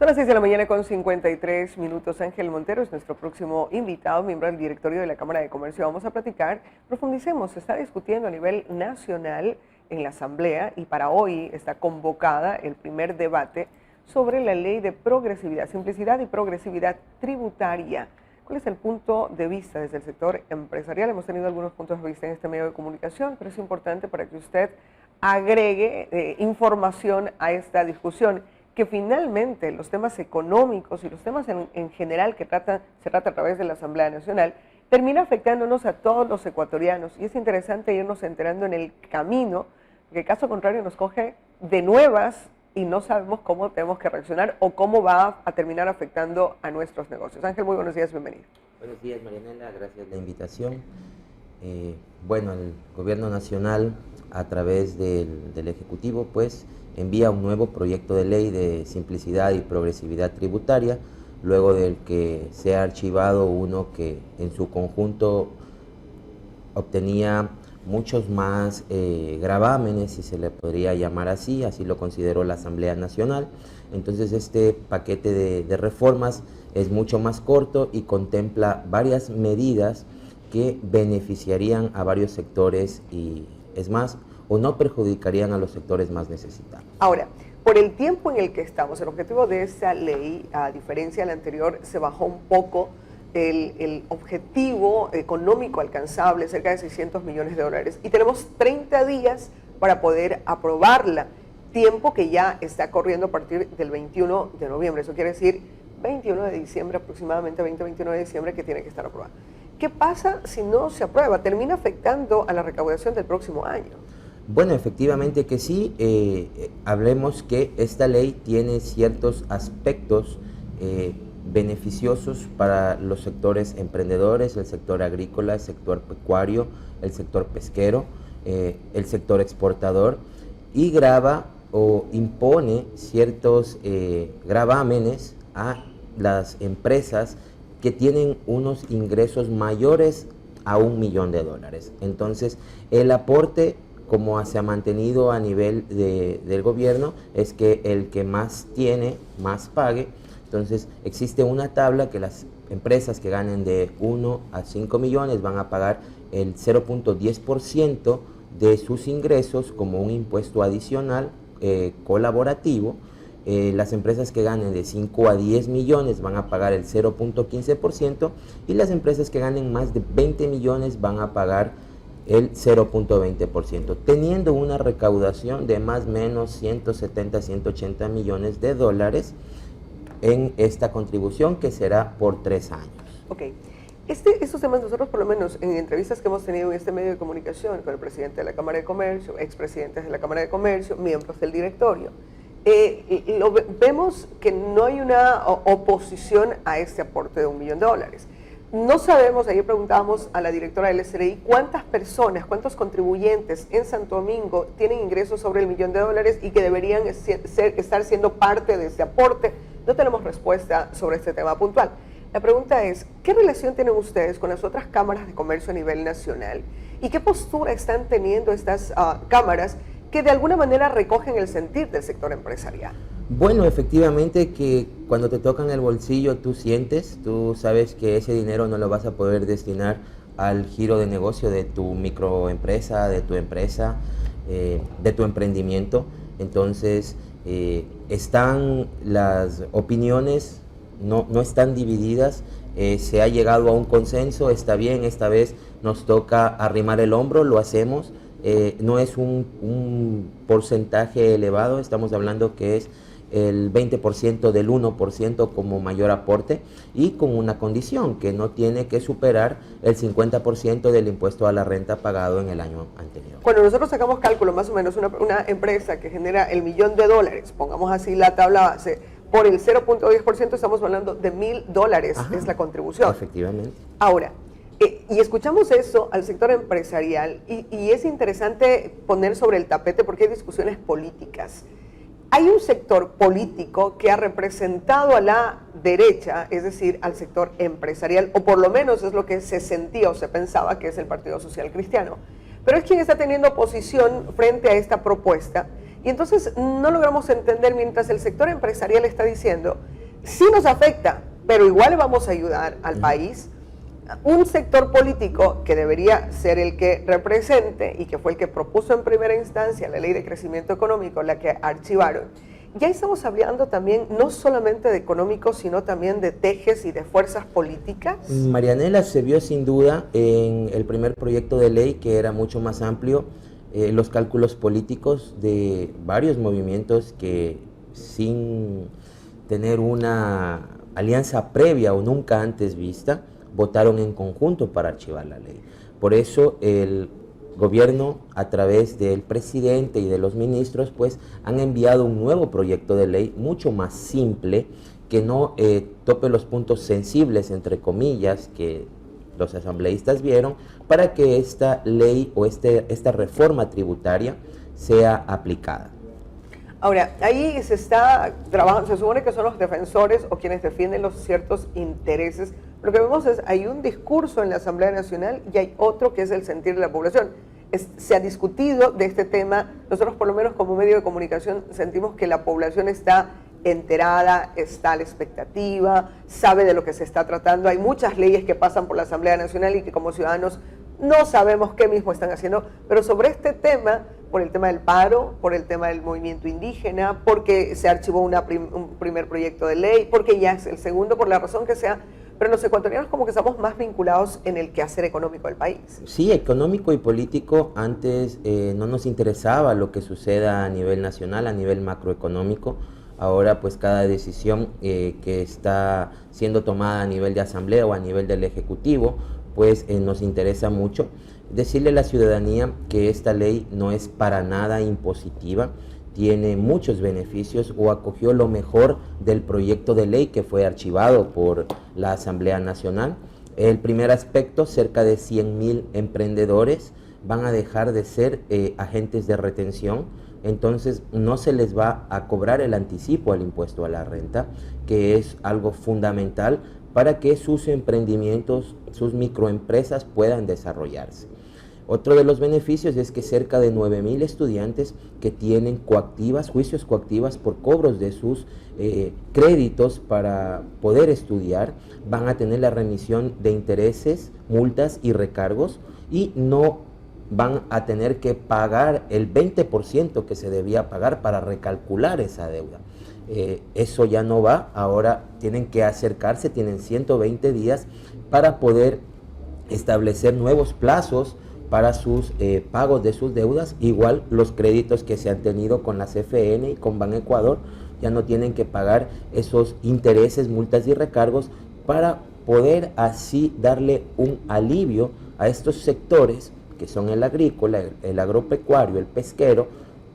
Son las 6 de la mañana con 53 minutos. Ángel Montero es nuestro próximo invitado, miembro del directorio de la Cámara de Comercio. Vamos a platicar, profundicemos, se está discutiendo a nivel nacional en la Asamblea y para hoy está convocada el primer debate sobre la ley de progresividad, simplicidad y progresividad tributaria. ¿Cuál es el punto de vista desde el sector empresarial? Hemos tenido algunos puntos de vista en este medio de comunicación, pero es importante para que usted agregue información a esta discusión, que finalmente los temas económicos y los temas en general que se trata a través de la Asamblea Nacional termina afectándonos a todos los ecuatorianos, y es interesante irnos enterando en el camino, porque caso contrario nos coge de nuevas y no sabemos cómo tenemos que reaccionar o cómo va a terminar afectando a nuestros negocios. Ángel, muy buenos días, bienvenido. Buenos días, Marianela, gracias por la invitación. Bueno, el Gobierno Nacional, a través del Ejecutivo, pues, envía un nuevo proyecto de ley de simplicidad y progresividad tributaria, luego del que se ha archivado uno que en su conjunto obtenía muchos más gravámenes, si se le podría llamar así lo consideró la Asamblea Nacional. Entonces este paquete de reformas es mucho más corto y contempla varias medidas que beneficiarían a varios sectores y, es más, o no perjudicarían a los sectores más necesitados. Ahora, por el tiempo en el que estamos, el objetivo de esta ley, a diferencia de la anterior, se bajó un poco el objetivo económico alcanzable, cerca de 600 millones de dólares, y tenemos 30 días para poder aprobarla, tiempo que ya está corriendo a partir del 21 de noviembre, eso quiere decir 21 de diciembre, aproximadamente 20-21 de diciembre, que tiene que estar aprobada. ¿Qué pasa si no se aprueba? ¿Termina afectando a la recaudación del próximo año? Bueno, efectivamente que sí. Hablemos que esta ley tiene ciertos aspectos beneficiosos para los sectores emprendedores, el sector agrícola, el sector pecuario, el sector pesquero, el sector exportador, y grava o impone ciertos gravámenes a las empresas que tienen unos ingresos mayores a $1 millón. Entonces, el aporte, como se ha mantenido a nivel del gobierno, es que el que más tiene, más pague. Entonces, existe una tabla que las empresas que ganen de 1 a 5 millones van a pagar el 0.10% de sus ingresos como un impuesto adicional colaborativo. Las empresas que ganen de 5 a 10 millones van a pagar el 0.15%, y las empresas que ganen más de 20 millones van a pagar el 0.20%, teniendo una recaudación de más o menos 170, 180 millones de dólares en esta contribución, que será por 3 años. Ok. Estos temas nosotros, por lo menos en entrevistas que hemos tenido en este medio de comunicación con el presidente de la Cámara de Comercio, expresidentes de la Cámara de Comercio, miembros del directorio, vemos que no hay una oposición a este aporte de $1 millón. No sabemos, ayer preguntábamos a la directora del SRI, cuántas personas, cuántos contribuyentes en Santo Domingo tienen ingresos sobre $1 millón y que deberían estar siendo parte de este aporte. No tenemos respuesta sobre este tema puntual. La pregunta es, ¿qué relación tienen ustedes con las otras cámaras de comercio a nivel nacional? ¿Y qué postura están teniendo estas cámaras que de alguna manera recogen el sentir del sector empresarial? Bueno, efectivamente que cuando te tocan el bolsillo tú sabes que ese dinero no lo vas a poder destinar al giro de negocio de tu microempresa, de tu empresa, de tu emprendimiento. Entonces, están las opiniones, no están divididas, se ha llegado a un consenso, está bien, esta vez nos toca arrimar el hombro, lo hacemos. No es un porcentaje elevado, estamos hablando que es el 20% del 1% como mayor aporte, y con una condición, que no tiene que superar el 50% del impuesto a la renta pagado en el año anterior. Cuando nosotros sacamos cálculo, más o menos una empresa que genera $1 millón, pongamos así la tabla base, por el 0.10% estamos hablando de $1.000. Ajá, es la contribución. Efectivamente. Ahora, y escuchamos eso al sector empresarial y es interesante poner sobre el tapete porque hay discusiones políticas. Hay un sector político que ha representado a la derecha, es decir, al sector empresarial, o por lo menos es lo que se sentía o se pensaba, que es el Partido Social Cristiano. Pero es quien está teniendo oposición frente a esta propuesta, Y entonces no logramos entender, mientras el sector empresarial está diciendo, sí nos afecta, pero igual vamos a ayudar al país. Un sector político que debería ser el que represente y que fue el que propuso en primera instancia la ley de crecimiento económico, la que archivaron. Ya estamos hablando también no solamente de económicos, sino también de tejes y de fuerzas políticas. Marianela, se vio sin duda en el primer proyecto de ley, que era mucho más amplio, los cálculos políticos de varios movimientos que, sin tener una alianza previa o nunca antes vista, votaron en conjunto para archivar la ley. Por eso el gobierno, a través del presidente y de los ministros, pues han enviado un nuevo proyecto de ley mucho más simple, que no tope los puntos sensibles, entre comillas, que los asambleístas vieron, para que esta ley o esta reforma tributaria sea aplicada. Ahora, ahí se está trabajando, se supone que son los defensores o quienes defienden los ciertos intereses. Lo que vemos es, hay un discurso en la Asamblea Nacional y hay otro que es el sentir de la población. Se ha discutido de este tema, nosotros por lo menos como medio de comunicación sentimos que la población está enterada, está a la expectativa, sabe de lo que se está tratando. Hay muchas leyes que pasan por la Asamblea Nacional y que como ciudadanos no sabemos qué mismo están haciendo, pero sobre este tema, por el tema del paro, por el tema del movimiento indígena, porque se archivó un primer proyecto de ley, porque ya es el segundo, por la razón que sea, pero los ecuatorianos como que estamos más vinculados en el quehacer económico del país. Sí, económico y político. Antes no nos interesaba lo que suceda a nivel nacional, a nivel macroeconómico. Ahora pues cada decisión que está siendo tomada a nivel de asamblea o a nivel del ejecutivo, pues nos interesa mucho. Decirle a la ciudadanía que esta ley no es para nada impositiva, tiene muchos beneficios o acogió lo mejor del proyecto de ley que fue archivado por la Asamblea Nacional. El primer aspecto, cerca de 100.000 emprendedores van a dejar de ser agentes de retención, entonces no se les va a cobrar el anticipo al impuesto a la renta, que es algo fundamental para que sus emprendimientos, sus microempresas puedan desarrollarse. Otro de los beneficios es que cerca de 9.000 estudiantes que tienen juicios coactivas por cobros de sus créditos para poder estudiar, van a tener la remisión de intereses, multas y recargos, y no van a tener que pagar el 20% que se debía pagar para recalcular esa deuda. Eso ya no va, ahora tienen que acercarse, tienen 120 días para poder establecer nuevos plazos para sus pagos de sus deudas. Igual los créditos que se han tenido con la CFN y con Banecuador ya no tienen que pagar esos intereses, multas y recargos, para poder así darle un alivio a estos sectores que son el agrícola, el agropecuario, el pesquero,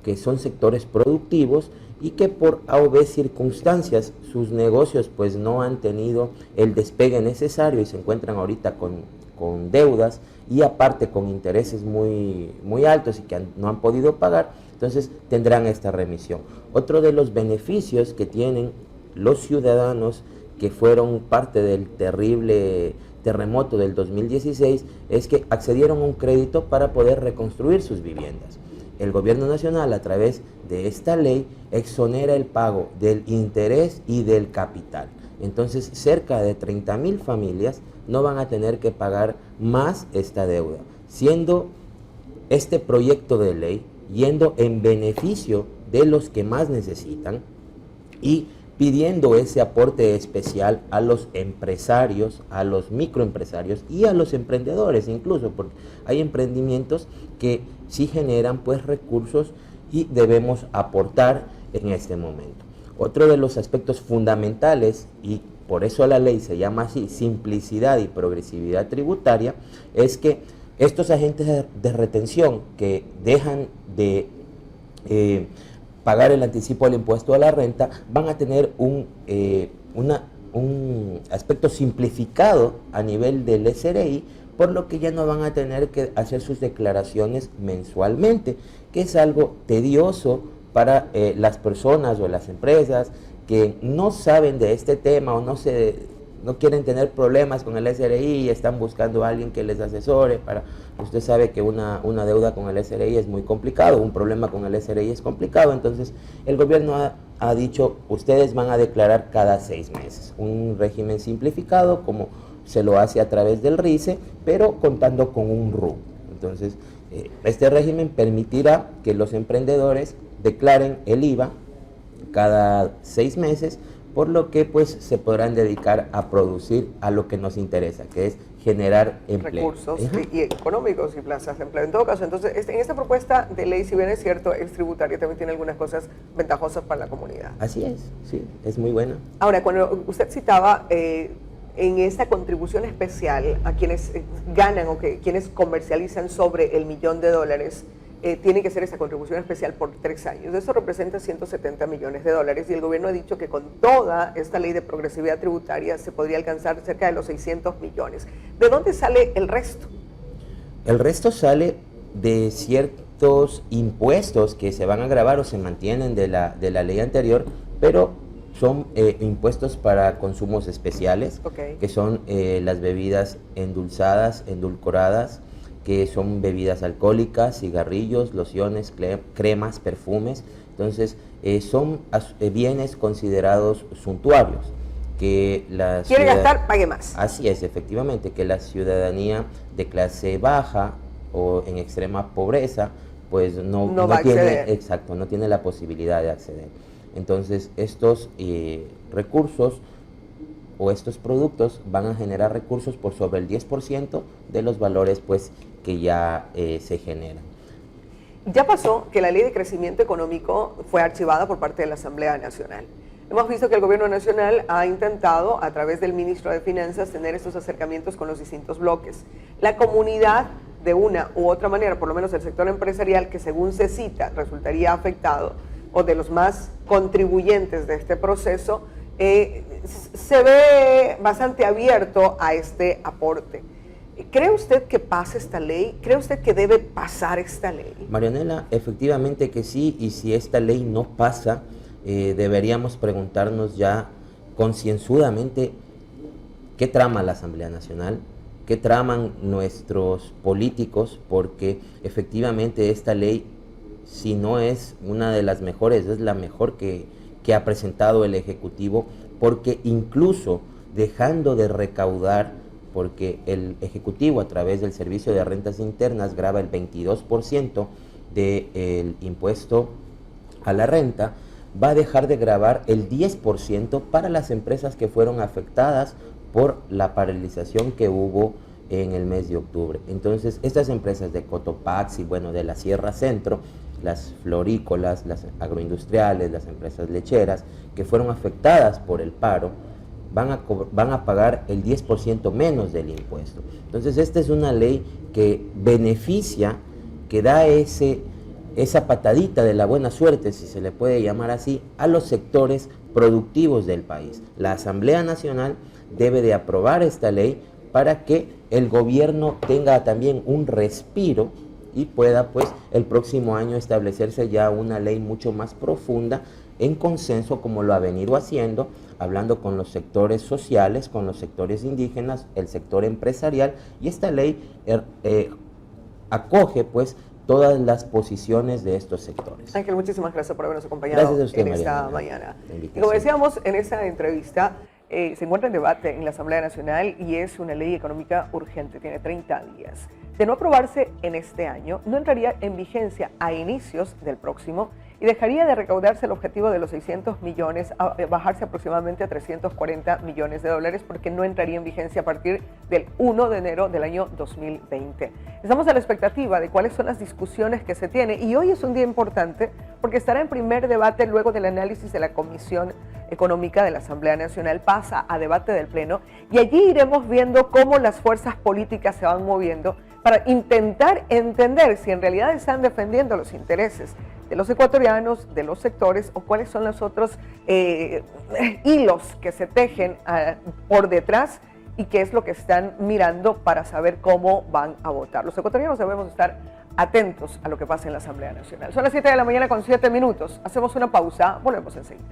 que son sectores productivos y que por A o B circunstancias sus negocios pues no han tenido el despegue necesario y se encuentran ahorita con deudas y aparte con intereses muy altos y que no han podido pagar. Entonces tendrán esta remisión. Otro de los beneficios que tienen los ciudadanos que fueron parte del terrible terremoto del 2016 es que accedieron a un crédito para poder reconstruir sus viviendas. El gobierno nacional, a través de esta ley, exonera el pago del interés y del capital. Entonces cerca de 30.000 familias no van a tener que pagar más esta deuda, siendo este proyecto de ley yendo en beneficio de los que más necesitan y pidiendo ese aporte especial a los empresarios, a los microempresarios y a los emprendedores incluso, porque hay emprendimientos que sí generan pues recursos y debemos aportar en este momento. Otro de los aspectos fundamentales, y por eso la ley se llama así, simplicidad y progresividad tributaria, es que estos agentes de retención que dejan de pagar el anticipo al impuesto a la renta van a tener un aspecto simplificado a nivel del SRI, por lo que ya no van a tener que hacer sus declaraciones mensualmente, que es algo tedioso para las personas o las empresas que no saben de este tema o no no quieren tener problemas con el SRI y están buscando a alguien que les asesore. Usted sabe que una deuda con el SRI es muy complicado, un problema con el SRI es complicado, entonces el gobierno ha dicho, ustedes van a declarar cada 6 meses, un régimen simplificado como se lo hace a través del RICE, pero contando con un RUC. Entonces, este régimen permitirá que los emprendedores declaren el IVA cada 6 meses, por lo que pues se podrán dedicar a producir a lo que nos interesa, que es generar empleo. Recursos y económicos y plazas de empleo. En todo caso, entonces, en esta propuesta de ley, si bien es cierto, es tributaria, también tiene algunas cosas ventajosas para la comunidad. Así es, sí, es muy buena. Ahora, cuando usted citaba en esta contribución especial a quienes ganan o quienes comercializan sobre el $1.000.000, tiene que hacer esa contribución especial por 3 años. Eso representa $170 millones y el gobierno ha dicho que con toda esta ley de progresividad tributaria se podría alcanzar cerca de los 600 millones. ¿De dónde sale el resto? El resto sale de ciertos impuestos que se van a gravar o se mantienen de la ley anterior, pero son impuestos para consumos especiales, que son las bebidas endulzadas, endulcoradas, que son bebidas alcohólicas, cigarrillos, lociones, cremas, perfumes. Entonces, son bienes considerados suntuarios. Que quiere gastar, pague más. Así es, efectivamente, que la ciudadanía de clase baja o en extrema pobreza, pues no tiene, exacto, no tiene la posibilidad de acceder. Entonces, estos recursos o estos productos van a generar recursos por sobre el 10% de los valores pues que ya se generan. Ya pasó que la Ley de Crecimiento Económico fue archivada por parte de la Asamblea Nacional. Hemos visto que el Gobierno Nacional ha intentado, a través del Ministro de Finanzas, tener estos acercamientos con los distintos bloques. La comunidad, de una u otra manera, por lo menos el sector empresarial, que según se cita, resultaría afectado, o de los más contribuyentes de este proceso, se ve bastante abierto a este aporte. ¿Cree usted que pasa esta ley? ¿Cree usted que debe pasar esta ley? Marianela, efectivamente que sí, y si esta ley no pasa, deberíamos preguntarnos ya concienzudamente qué trama la Asamblea Nacional, qué traman nuestros políticos, porque efectivamente esta ley, si no es una de las mejores, es la mejor que ha presentado el Ejecutivo, porque incluso dejando de recaudar, porque el Ejecutivo a través del Servicio de Rentas Internas grava el 22% del impuesto a la renta, va a dejar de gravar el 10% para las empresas que fueron afectadas por la paralización que hubo en el mes de octubre. Entonces, estas empresas de Cotopaxi, bueno, de la Sierra Centro, las florícolas, las agroindustriales, las empresas lecheras, que fueron afectadas por el paro, van a pagar el 10% menos del impuesto. Entonces, esta es una ley que beneficia, que da esa patadita de la buena suerte, si se le puede llamar así, a los sectores productivos del país. La Asamblea Nacional debe de aprobar esta ley para que el gobierno tenga también un respiro y pueda pues el próximo año establecerse ya una ley mucho más profunda en consenso, como lo ha venido haciendo, hablando con los sectores sociales, con los sectores indígenas, el sector empresarial, y esta ley acoge pues todas las posiciones de estos sectores. Ángel, muchísimas gracias por habernos acompañado usted, en esta mañana. Y como decíamos en esta entrevista, se encuentra en debate en la Asamblea Nacional y es una ley económica urgente, tiene 30 días. De no aprobarse en este año, no entraría en vigencia a inicios del próximo y dejaría de recaudarse el objetivo de los 600 millones a bajarse aproximadamente a 340 millones de dólares, porque no entraría en vigencia a partir del 1 de enero del año 2020. Estamos a la expectativa de cuáles son las discusiones que se tienen y hoy es un día importante porque estará en primer debate luego del análisis de la Comisión Económica de la Asamblea Nacional, pasa a debate del Pleno y allí iremos viendo cómo las fuerzas políticas se van moviendo para intentar entender si en realidad están defendiendo los intereses de los ecuatorianos, de los sectores, o cuáles son los otros hilos que se tejen por detrás y qué es lo que están mirando para saber cómo van a votar. Los ecuatorianos debemos estar atentos a lo que pasa en la Asamblea Nacional. Son las 7 de la mañana con 7 minutos. Hacemos una pausa, volvemos enseguida.